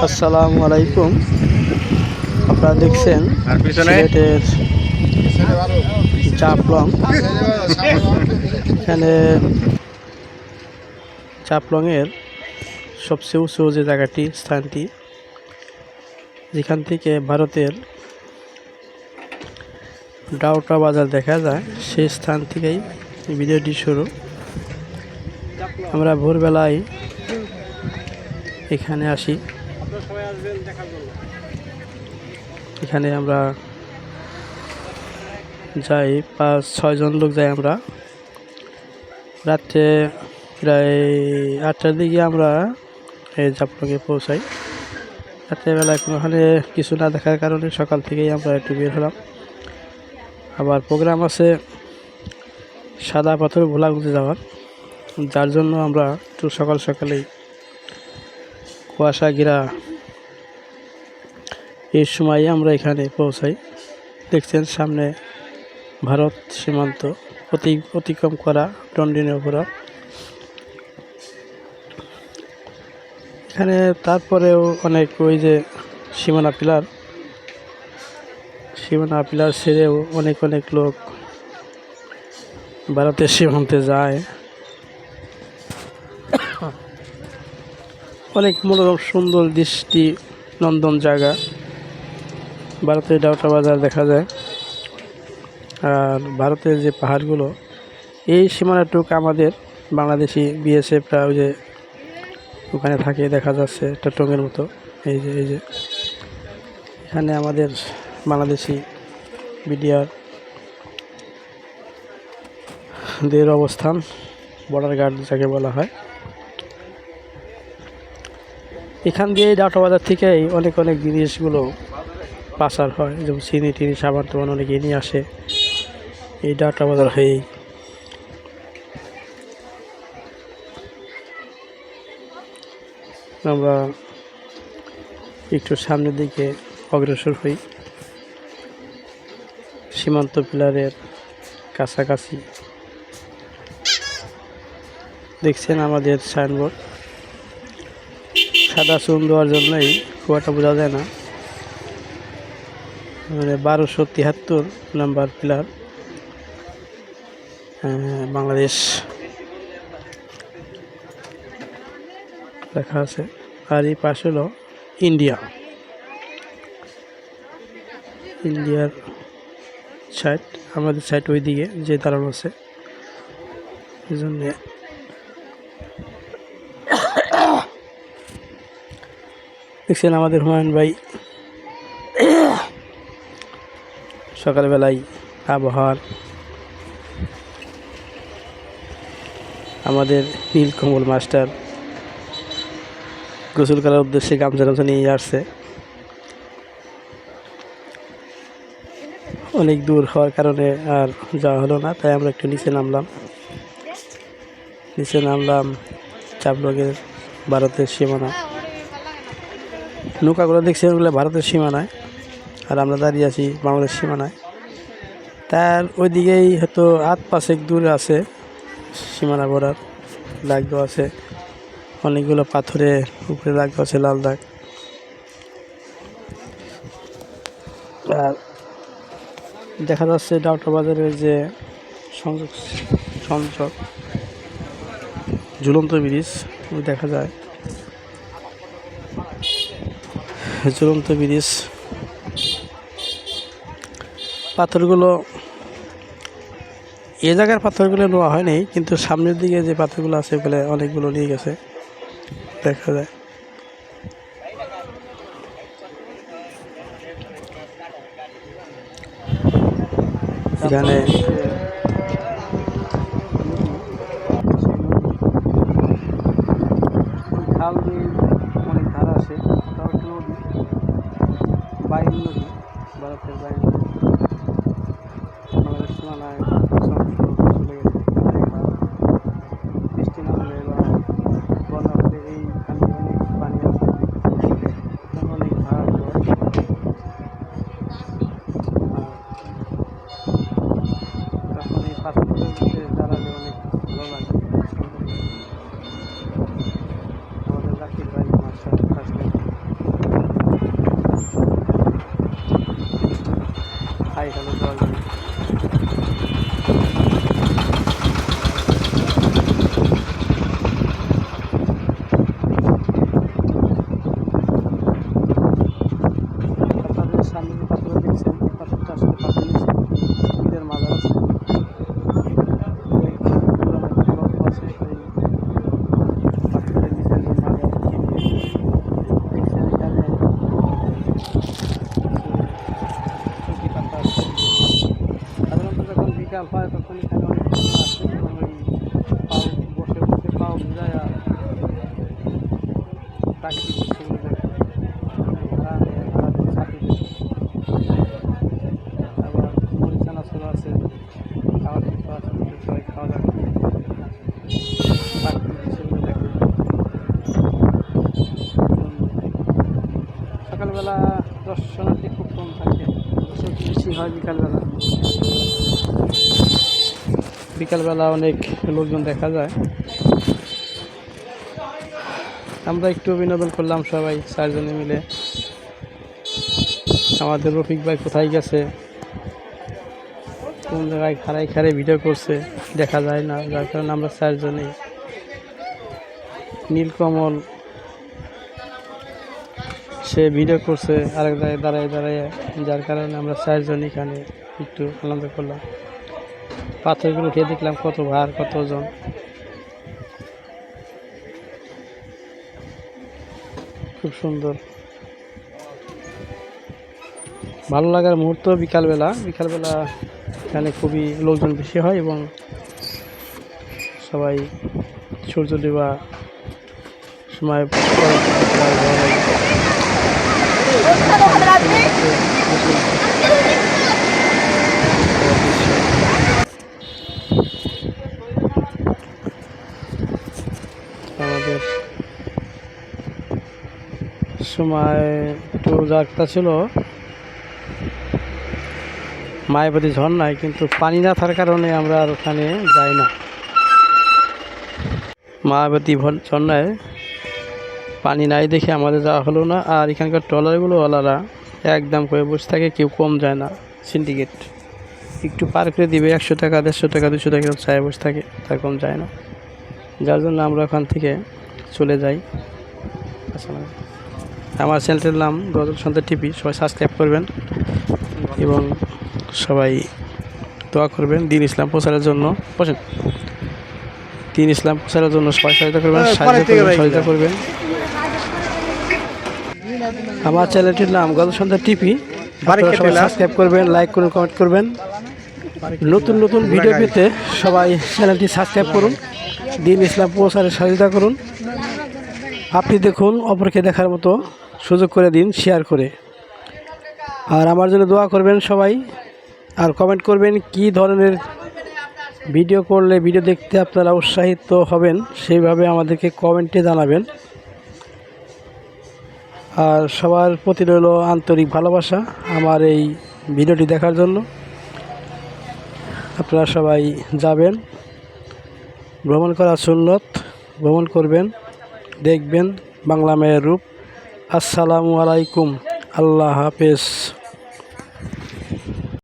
আসসালামু আলাইকুম। আপনারা দেখছেন সিলেটের জাফলং। এখানে জাফলংয়ের সবচেয়ে উঁচু যে জায়গাটি, স্থানটি, যেখান থেকে ভারতের ডাউটা বাজার দেখা যায়, সেই স্থান থেকেই ভিডিওটি শুরু। আমরা ভোরবেলায় এখানে আসি। এখানে আমরা যাই, 5-6 জন লোক যাই। আমরা রাত্রে প্রায় 8টার দিকে আমরা এই জাফলংয়ে পৌঁছাই। রাত্রেবেলায় ওখানে কিছু না দেখার কারণে সকাল থেকেই আমরা একটু বের হলাম। আবার প্রোগ্রাম আছে সাদা পাথর ভোলাগুঁজে যাওয়ার, যার জন্য আমরা একটু সকাল সকালেই কুয়াশা ঘেরা এই সময়ে আমরা এখানে পৌঁছাই। দেখছেন সামনে ভারত সীমান্ত অতিক্রম করা টন্ডিনের উপর। এখানে তারপরেও অনেক ওই যে সীমানা পিলার ছেড়েও অনেক লোক ভারতের সীমান্তে যায়। অনেক মনোরম সুন্দর দৃষ্টি নন্দন জায়গা, ভারতের ডাউটা বাজার দেখা যায়। আর ভারতের যে পাহাড়গুলো, এই সীমানাটুক আমাদের বাংলাদেশি বিএসএফরা ওই যে ওখানে থাকে, দেখা যাচ্ছে একটা টঙের মতো। এই যে এখানে আমাদের বাংলাদেশি বিডিআর দের অবস্থান, বর্ডার গার্ড যাকে বলা হয়। এখান দিয়ে ডাউটা বাজার থেকেই অনেক জিনিসগুলো পাচার হয়, যেমন চিনি টিনি সাবান টাবান অনেকে নিয়ে আসে এই ডাউটা বাজার হয়েই। আমরা একটু সামনের দিকে অগ্রসর হই, সীমান্ত পিলারের কাছাকাছি। দেখছেন আমাদের সাইনবোর্ড, সাদা চুন দেওয়ার জন্যই খুব একটা বোঝা যায় না। মানে 1273 নাম্বার পিলার, বাংলাদেশ লেখা আছে। আর এই পাশে হলো ইন্ডিয়ার সাইড, আমাদের সাইড ওই দিকে যে দাঁড়ানো আছে। এই জন্যে দেখছেন আমাদের হুমায়ুন ভাই সকালবেলায় আবহাওয়ার, আমাদের নীলকমল মাস্টার গোসল করার উদ্দেশ্যে গামছা নিয়ে আসছে। অনেক দূর হওয়ার কারণে আর যাওয়া হলো না, তাই আমরা একটু নিচে নামলাম জাফলংয়ের ভারতের সীমানা। নৌকাগুলো দেখছি ওগুলো ভারতের সীমানায়, আর আমরা দাঁড়িয়ে আছি বাংলাদেশ সীমানায়। তার ওইদিকেই হয়তো 8-5 দূরে আছে সীমানা বর্ডার, দাগ দেওয়া আছে অনেকগুলো পাথরের উপরে, দাগ দেওয়া আছে লাল দাগ। আর দেখা যাচ্ছে ডাউটা বাজারের যে সংযোগ ঝুলন্ত ব্রিজ দেখা যায়। ঝুলন্ত ব্রিজ পাথরগুলো, এ জায়গার পাথরগুলো নেওয়া হয়নি, কিন্তু সামনের দিকে যে পাথরগুলো আছে ওগুলো অনেকগুলো নিয়ে গেছে দেখা যায়। এখানে খাল দিয়ে অনেক ধারা আছে, নদী, বাইন নদী, ভারতের বাইন নদী, বাংলাদেশ সীমানায় চলে গেছে। বৃষ্টি না হলে বা বন্যা হলে এইখানে অনেক পানি আছে, অনেক ধারা হয়। তখন এই পাথরগুলোর মধ্যে দাঁড়ালে অনেক ভালো লাগে। আমাদের জাকির ভাই মাস্টার আসলেন। বিকাল হয় তখন এখানে অনেক লোকজন আসে এবং ওই পাও বসে বসে পাও ভিজায় আর প্রাকৃতিক দৃশ্যগুলো দেখে ভাড়া নেয় ভাড়া দিয়ে ছাতি দেয়। আবার মরিচানা ছোলা আছে, খাওয়ার কিছু আছে, সবাই খাওয়া দাওয়া করে প্রাকৃতিক দৃশ্যগুলো দেখে। সকালবেলা দর্শনার্থী খুব কম থাকে, বেশি হয় বিকালবেলা। বিকালবেলা অনেক লোকজন দেখা যায়। আমরা একটু বিনোদন করলাম সবাই 4 জনে মিলে। আমাদের রফিক ভাই কোথায় গেছে, কোন জায়গায় খাড়াই খাড়াই ভিডিও করছে দেখা যায় না, যার কারণে আমরা 4 জনেই। নীলকমল সে ভিডিও করছে আরেক জায়গায় দাঁড়ায় দাঁড়ায়, যার কারণে আমরা 4 জন এখানে একটু আনন্দ করলাম। পাথরগুলো খেয়ে দেখলাম কত ভার কত ওজন। খুব সুন্দর ভালো লাগার মুহূর্ত বিকালবেলা। বিকালবেলা এখানে খুবই লোকজন বেশি হয় এবং সবাই সূর্য ডোবা সময় আমাদের সময় একটু যাত্রা ছিল মায়াবতী ঝর্ণায়, কিন্তু পানি না থাকার কারণে আমরা আর ওখানে যাই না। মায়াবতী ঝর্ণায় পানি নাই দেখে আমাদের যাওয়া হলো না। আর এখানকার ট্রলারগুলো ওলারা একদম করে বসে থাকে, কেউ কম যায় না। সিন্ডিকেট একটু পার করে দিবে 100 টাকা 150 টাকা 200 টাকা চায় বসে থাকে, তার কম যায় না। যার জন্য আমরা ওখান থেকে চলে যাই। আমার চ্যানেলটির নাম গজল সন্ধ্যা টিভি, সবাই সাবস্ক্রাইব করবেন এবং সবাই দোয়া করবেন দিন ইসলাম প্রচারের জন্য। বসেন, দিন ইসলাম প্রচারের জন্য সবাই সহায়তা করবেন, সহায়তা করবেন। আমার চ্যানেলটির নাম গজল সন্ধ্যা টিভি, সবাই সাবস্ক্রাইব করবেন, লাইক করুন, কমেন্ট করবেন। নতুন নতুন ভিডিও পেতে সবাই চ্যানেলটি সাবস্ক্রাইব করুন, দিন ইসলাম প্রচারের সহায়তা করুন। আপনি দেখুন, অপরকে দেখার মতো সুযোগ করে দিন শেয়ার করে। আর আমার জন্য দোয়া করবেন সবাই, আর কমেন্ট করবেন কী ধরনের ভিডিও করলে ভিডিও দেখতে আপনারা উৎসাহিত হবেন, সেইভাবে আমাদেরকে কমেন্টে জানাবেন। আর সবার প্রতি রইল আন্তরিক ভালোবাসা আমার এই ভিডিওটি দেখার জন্য। আপনারা সবাই যাবেন, ভ্রমণ করা সুন্নত, ভ্রমণ করবেন, দেখবেন বাংলা মায়ের রূপ। আসসালামু আলাইকুম, আল্লাহ হাফেজ।